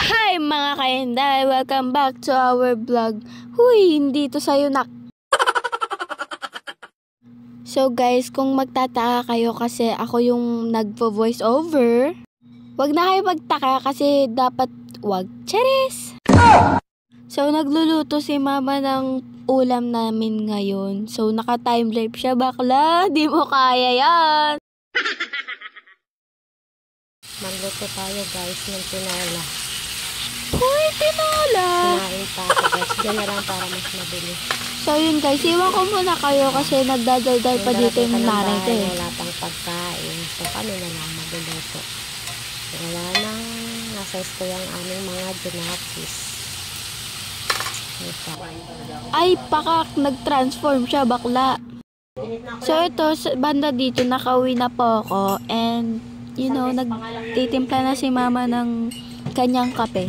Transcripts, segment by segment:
Hi mga kainday! Welcome back to our vlog. Huy, hindi to sa'yo nak. So guys, kung magtataka kayo kasi ako yung nagpo-voice over, wag na kayo magtaka kasi dapat wag. Charis! So nagluluto si mama ng ulam namin ngayon. So naka-time lapse siya bakla. Di mo kaya yan. Magluto tayo guys ng tinola. Hoy, tinola! Kinain pa ako guys. Diyan na lang para mas mabilis. So yun guys, iwan ko muna kayo kasi nagdadaldal pa dito yung nanay ko eh. Wala pang pagkain. So kami na lang magluluto. Wala nang nasa ko yung aming mga ginapis. Ay, pakak, nag-transform siya bakla. So ito, banda dito, nakauwi na po ako. And, you know, nagtitimpla na si mama ng kanyang kape.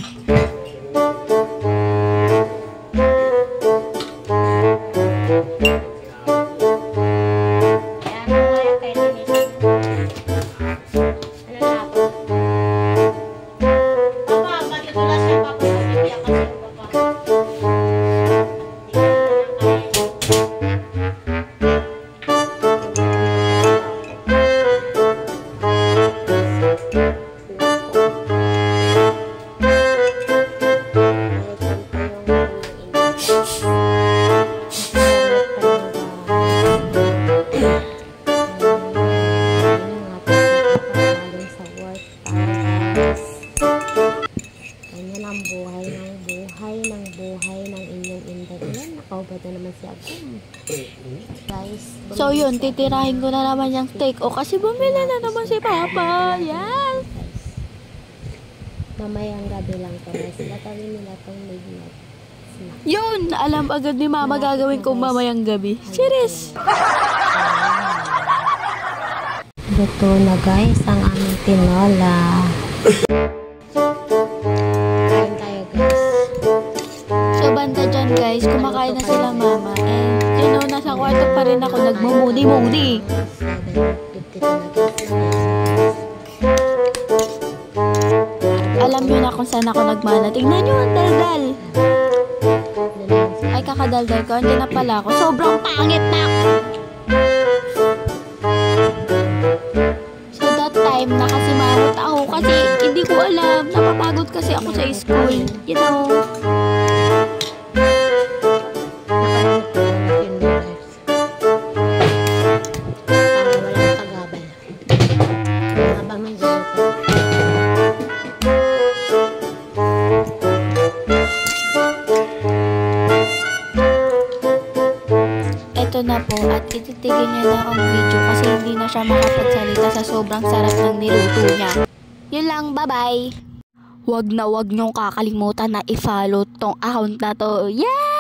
So yun, titirahin ko na naman yung steak. O kasi bumili na naman si Papa. Yes! Mamayang gabi lang to guys. Latawin nila itong midnight snack. Yun! Alam agad ni Mama gagawin kong mamayang gabi. Cheers! Ito na guys, ang aming tinola. Kain tayo guys. So banda dyan guys, kumakain na sila Mama. And you know, nasa kwarto pa rin ako nagmumudi-mudi. Alam nyo na kung saan ako nagmana. Tingnan nyo, ang daldal. Ay, kakadaldal ko. Hindi na pala ako. Sobrang pangit na ako. So that time, nakasimangot ako kasi hindi ko alam. Napapagod kasi ako sa school. You know. Ito na po at ititigil niya na ang video kasi hindi na siya makapagsalita sa sobrang sarap ng niluto niya. Yun lang, bye-bye! Wag na wag niyong kakalimutan na i-follow tong account na to. Yeah!